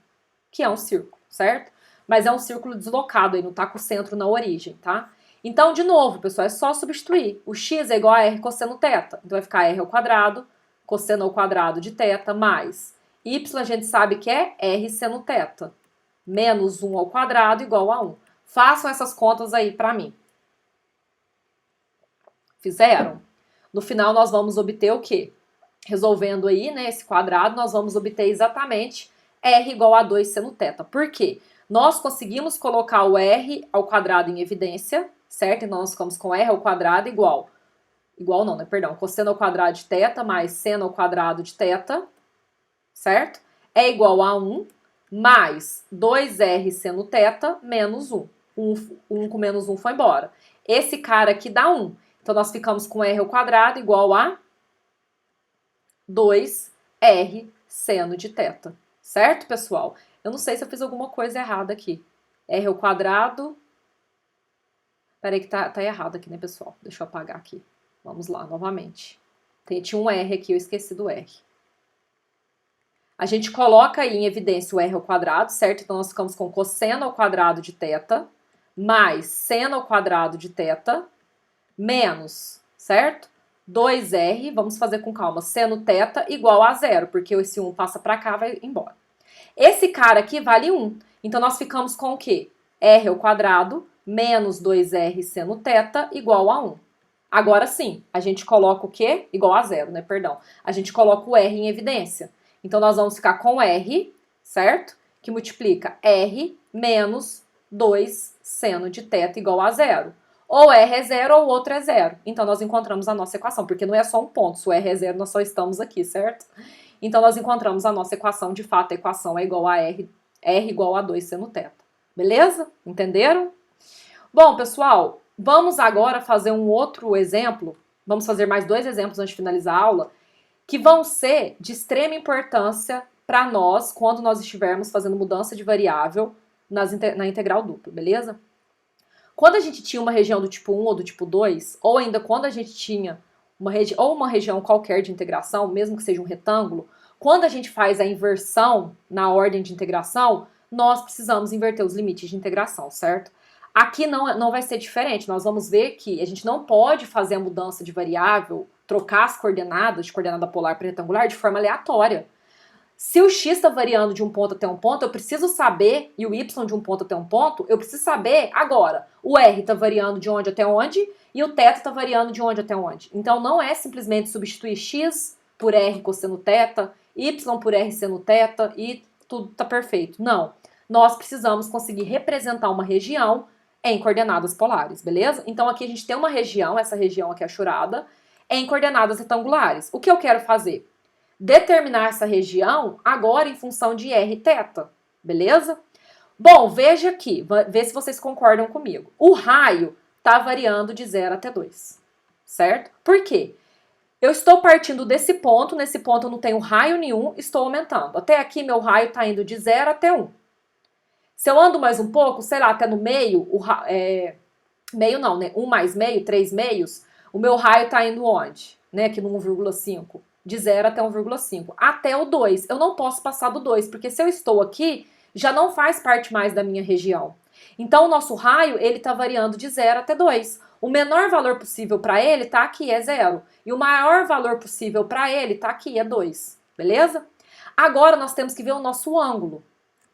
que é um círculo, certo? Mas é um círculo deslocado, aí não tá com o centro na origem, tá? Então, de novo, pessoal, é só substituir. O x é igual a r cosseno θ. Então vai ficar r ao quadrado, cosseno ao quadrado de θ, mais y a gente sabe que é r seno θ, menos 1 ao quadrado igual a 1. Façam essas contas aí para mim. Fizeram? No final nós vamos obter o quê? Resolvendo aí, né, esse quadrado, nós vamos obter exatamente r igual a 2 seno θ. Por quê? Nós conseguimos colocar o r ao quadrado em evidência, certo? Então nós ficamos com r ao quadrado igual não, né? Perdão, cosseno ao quadrado de θ mais seno ao quadrado de θ, certo? É igual a 1 mais 2r seno θ menos 1. 1 com menos 1 foi embora. Esse cara aqui dá 1. Então nós ficamos com r ao quadrado igual a 2r seno de θ. Certo, pessoal? Eu não sei se eu fiz alguma coisa errada aqui. R ao quadrado... Peraí que tá errado aqui, né, pessoal? Deixa eu apagar aqui. Vamos lá, novamente. Tinha um R aqui, eu esqueci do R. A gente coloca aí em evidência o R ao quadrado, certo? Então nós ficamos com cosseno ao quadrado de θ mais seno ao quadrado de θ menos, certo? 2R, vamos fazer com calma, seno θ igual a 0, porque esse 1 passa para cá, vai embora. Esse cara aqui vale 1, então nós ficamos com o quê? R ao quadrado menos 2R seno θ igual a 1. Agora sim, a gente coloca o quê? Igual a 0, né? Perdão. A gente coloca o R em evidência. Então nós vamos ficar com R, certo? Que multiplica R menos 2 seno de θ igual a 0. Ou R é 0 ou o outro é 0. Então nós encontramos a nossa equação, porque não é só um ponto. Se o R é 0, nós só estamos aqui, certo? Então nós encontramos a nossa equação. De fato, a equação é igual a R igual a 2 seno θ. Beleza? Entenderam? Bom, pessoal, vamos agora fazer um outro exemplo. Vamos fazer mais 2 exemplos antes de finalizar a aula, que vão ser de extrema importância para nós quando nós estivermos fazendo mudança de variável na integral dupla, beleza? Quando a gente tinha uma região do tipo 1 ou do tipo 2, ou ainda quando a gente tinha uma região qualquer de integração, mesmo que seja um retângulo, quando a gente faz a inversão na ordem de integração, nós precisamos inverter os limites de integração, certo? Aqui não vai ser diferente, nós vamos ver que a gente não pode fazer a mudança de variável, trocar as coordenadas de coordenada polar para retangular de forma aleatória. Se o x está variando de um ponto até um ponto, eu preciso saber, e o y de um ponto até um ponto, eu preciso saber agora, o r está variando de onde até onde, e o θ está variando de onde até onde. Então não é simplesmente substituir x por r cosseno θ, y por r seno θ e tudo está perfeito. Não, nós precisamos conseguir representar uma região em coordenadas polares, beleza? Então aqui a gente tem uma região, essa região aqui achurada, em coordenadas retangulares. O que eu quero fazer? Determinar essa região agora em função de r θ, beleza? Bom, veja aqui, vê se vocês concordam comigo. O raio está variando de 0 até 2, certo? Por quê? Eu estou partindo desse ponto, nesse ponto eu não tenho raio nenhum, estou aumentando. Até aqui meu raio está indo de 0 até 1. Se eu ando mais um pouco, sei lá, até no meio, meio não, né? 1 mais meio, 3 meios, o meu raio está indo onde? Né? Aqui no 1,5. De 0 até 1,5. Até o 2. Eu não posso passar do 2, porque se eu estou aqui, já não faz parte mais da minha região. Então, o nosso raio, ele está variando de 0 até 2. O menor valor possível para ele está aqui, é 0. E o maior valor possível para ele está aqui, é 2. Beleza? Agora, nós temos que ver o nosso ângulo.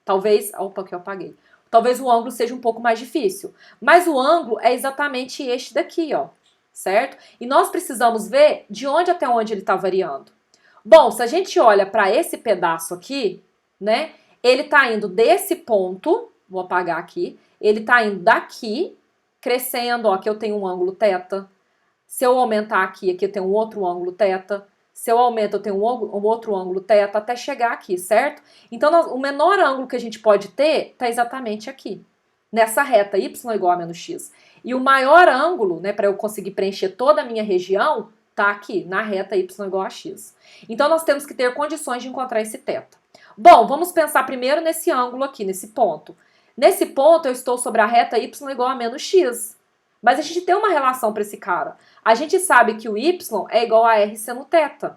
Talvez... Opa, que eu apaguei. Talvez o ângulo seja um pouco mais difícil. Mas o ângulo é exatamente este daqui, ó. Certo? E nós precisamos ver de onde até onde ele está variando. Bom, se a gente olha para esse pedaço aqui, né? Ele está indo desse ponto, vou apagar aqui, ele está indo daqui, crescendo, ó, aqui eu tenho um ângulo θ. Se eu aumentar aqui eu tenho um outro ângulo θ. Se eu aumento, eu tenho um outro ângulo θ até chegar aqui, certo? Então, o menor ângulo que a gente pode ter está exatamente aqui, nessa reta y igual a menos x. E o maior ângulo, né, para eu conseguir preencher toda a minha região, Tá aqui, na reta y igual a x. Então, nós temos que ter condições de encontrar esse θ. Bom, vamos pensar primeiro nesse ângulo aqui, nesse ponto. Nesse ponto, eu estou sobre a reta y igual a menos x. Mas a gente tem uma relação para esse cara. A gente sabe que o y é igual a r seno θ.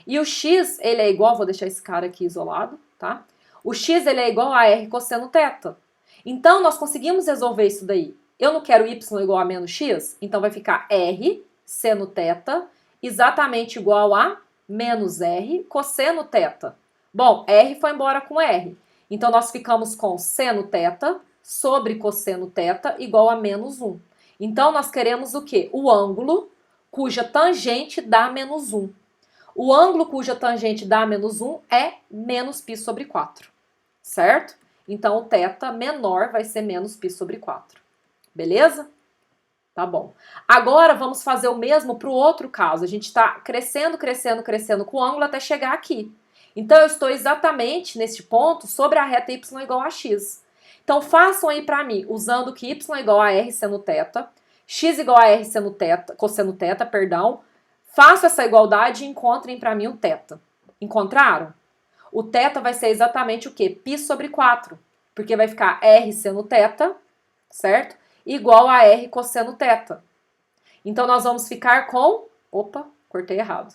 E o x, ele é igual, vou deixar esse cara aqui isolado, tá? O x, ele é igual a r cosseno θ. Então, nós conseguimos resolver isso daí. Eu não quero y igual a menos x, então vai ficar r seno θ exatamente igual a menos r cosseno θ. Bom, r foi embora com r. Então, nós ficamos com seno θ sobre cosseno θ igual a menos 1. Então, nós queremos o quê? O ângulo cuja tangente dá menos 1. O ângulo cuja tangente dá menos 1 é menos π sobre 4, certo? Então, o θ menor vai ser menos π sobre 4. Beleza? Tá bom. Agora, vamos fazer o mesmo para o outro caso. A gente está crescendo, crescendo, crescendo com o ângulo até chegar aqui. Então, eu estou exatamente neste ponto sobre a reta y igual a x. Então, façam aí para mim, usando que y igual a r seno θ, x igual a r seno θ, cosseno θ, perdão. Façam essa igualdade e encontrem para mim o θ. Encontraram? O θ vai ser exatamente o quê? π sobre 4. Porque vai ficar r seno θ, certo? Igual a r cosseno θ. Então, nós vamos ficar com... Opa, cortei errado.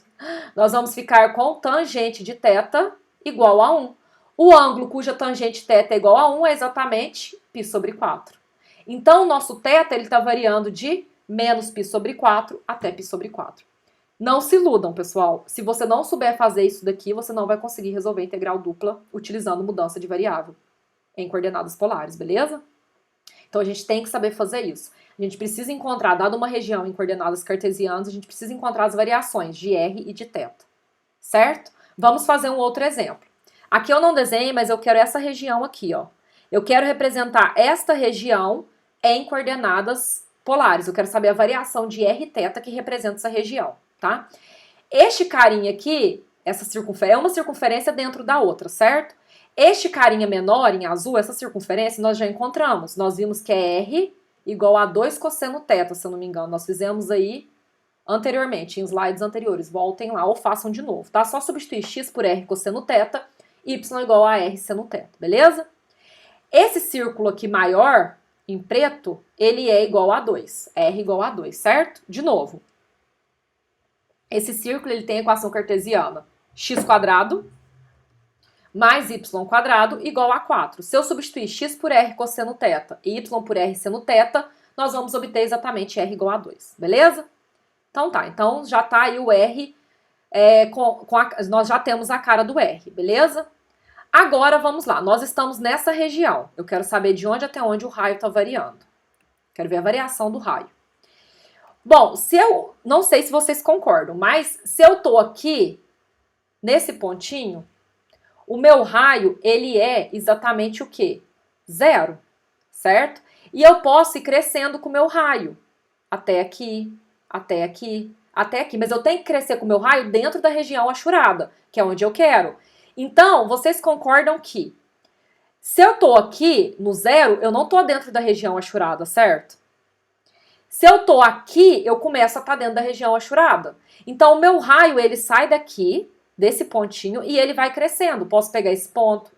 Nós vamos ficar com tangente de θ igual a 1. O ângulo cuja tangente θ é igual a 1 é exatamente π sobre 4. Então, o nosso θ está variando de menos π sobre 4 até π sobre 4. Não se iludam, pessoal. Se você não souber fazer isso daqui, você não vai conseguir resolver a integral dupla utilizando mudança de variável em coordenadas polares, beleza? Então, a gente tem que saber fazer isso. A gente precisa encontrar, dada uma região em coordenadas cartesianas, a gente precisa encontrar as variações de r e de θ, certo? Vamos fazer um outro exemplo. Aqui eu não desenhei, mas eu quero essa região aqui, ó. Eu quero representar esta região em coordenadas polares. Eu quero saber a variação de r e θ que representa essa região, tá? Este carinha aqui, essa circunferência, é uma circunferência dentro da outra, certo? Este carinha menor, em azul, essa circunferência, nós já encontramos. Nós vimos que é r igual a 2 cosseno θ, se eu não me engano. Nós fizemos aí anteriormente, em slides anteriores. Voltem lá ou façam de novo, tá? Só substituir x por r cosseno θ, y igual a r seno θ, beleza? Esse círculo aqui maior, em preto, ele é igual a 2. R igual a 2, certo? De novo. Esse círculo ele tem a equação cartesiana x² mais y² igual a 4. Se eu substituir x por r cosseno θ e y por r seno θ, nós vamos obter exatamente r igual a 2, beleza? Então tá, então já tá aí o r, nós já temos a cara do r, beleza? Agora vamos lá, nós estamos nessa região. Eu quero saber de onde até onde o raio está variando. Quero ver a variação do raio. Bom, não sei se vocês concordam, mas se eu tô aqui, nesse pontinho, o meu raio, ele é exatamente o quê? 0, certo? E eu posso ir crescendo com o meu raio. Até aqui, até aqui, até aqui. Mas eu tenho que crescer com o meu raio dentro da região achurada, que é onde eu quero. Então, vocês concordam que se eu tô aqui no 0, eu não tô dentro da região achurada, certo? Se eu tô aqui, eu começo a estar dentro da região achurada. Então, o meu raio, ele sai daqui, desse pontinho, e ele vai crescendo. Posso pegar esse ponto,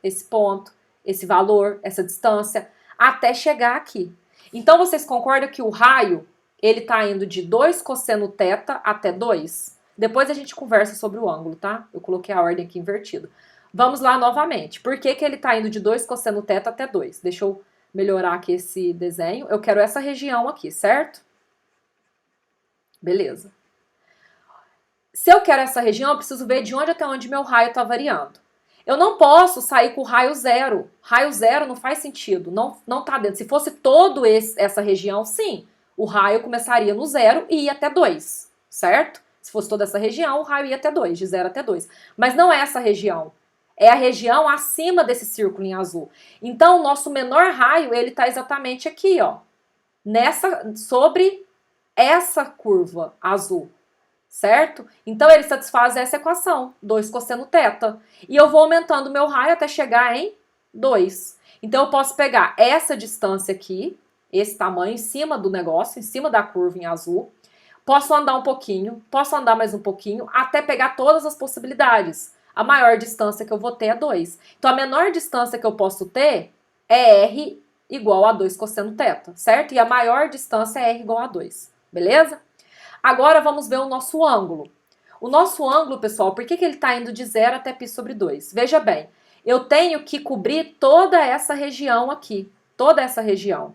esse valor, essa distância, até chegar aqui. Então, vocês concordam que o raio, ele tá indo de 2 cosseno θ até 2? Depois a gente conversa sobre o ângulo, tá? Eu coloquei a ordem aqui invertida. Vamos lá novamente. Por que que ele tá indo de 2 cosseno θ até 2? Deixa eu melhorar aqui esse desenho. Eu quero essa região aqui, certo? Beleza. Se eu quero essa região, eu preciso ver de onde até onde meu raio está variando. Eu não posso sair com o raio 0. Raio 0 não faz sentido, não tá dentro. Se fosse toda essa região, sim, o raio começaria no 0 e ia até 2, certo? Se fosse toda essa região, o raio ia até 2, de 0 até 2. Mas não é essa região. É a região acima desse círculo em azul. Então, o nosso menor raio, ele está exatamente aqui, ó. Sobre essa curva azul, certo? Então, ele satisfaz essa equação, 2 cosseno θ. E eu vou aumentando o meu raio até chegar em 2. Então, eu posso pegar essa distância aqui, esse tamanho, em cima do negócio, em cima da curva em azul, Posso andar um pouquinho, posso andar mais um pouquinho, até pegar todas as possibilidades. A maior distância que eu vou ter é 2. Então, a menor distância que eu posso ter é R igual a 2 cosseno θ, certo? E a maior distância é R igual a 2, beleza? Agora, vamos ver o nosso ângulo. O nosso ângulo, pessoal, por que ele está indo de 0 até π sobre 2? Veja bem, eu tenho que cobrir toda essa região aqui, toda essa região.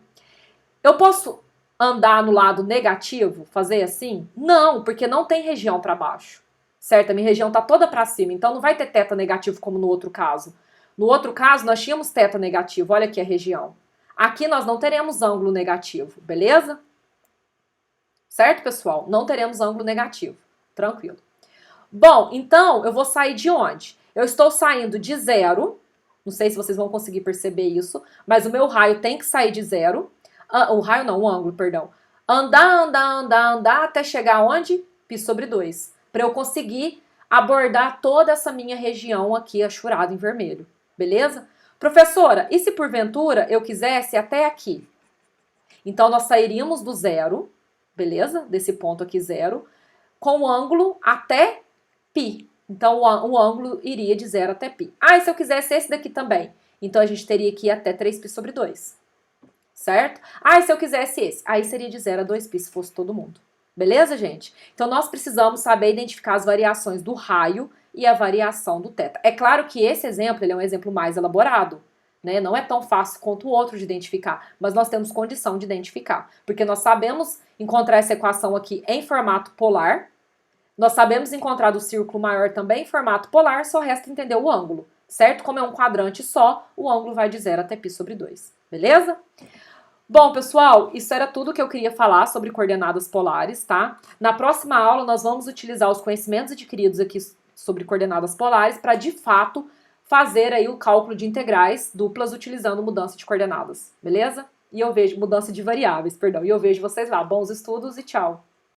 Eu posso andar no lado negativo, fazer assim? Não, porque não tem região para baixo, certo? A minha região está toda para cima, então não vai ter θ negativo como no outro caso. No outro caso, nós tínhamos θ negativo, olha aqui a região. Aqui nós não teremos ângulo negativo, beleza? Certo, pessoal? Não teremos ângulo negativo, tranquilo. Bom, então eu vou sair de onde? Eu estou saindo de 0, não sei se vocês vão conseguir perceber isso, mas o meu raio tem que sair de 0. O raio não, o ângulo, perdão. Andar até chegar onde? π sobre 2. Para eu conseguir abordar toda essa minha região aqui achurada em vermelho. Beleza? Professora, e se porventura eu quisesse até aqui? Então, nós sairíamos do 0, beleza? Desse ponto aqui 0, com o ângulo até π. Então, o ângulo iria de 0 até π. Ah, e se eu quisesse esse daqui também? Então, a gente teria que ir até 3π sobre 2. Certo? Ah, e se eu quisesse esse? Aí seria de 0 a 2π se fosse todo mundo. Beleza, gente? Então, nós precisamos saber identificar as variações do raio e a variação do θ. É claro que esse exemplo ele é um exemplo mais elaborado, né? Não é tão fácil quanto o outro de identificar, mas nós temos condição de identificar, porque nós sabemos encontrar essa equação aqui em formato polar, nós sabemos encontrar do círculo maior também em formato polar, só resta entender o ângulo, certo? Como é um quadrante só, o ângulo vai de 0 até π sobre 2, beleza? Bom, pessoal, isso era tudo que eu queria falar sobre coordenadas polares, tá? Na próxima aula, nós vamos utilizar os conhecimentos adquiridos aqui sobre coordenadas polares para, de fato, fazer aí o cálculo de integrais duplas utilizando mudança de coordenadas, beleza? E eu vejo mudança de variáveis, perdão. E eu vejo vocês lá. Bons estudos e tchau!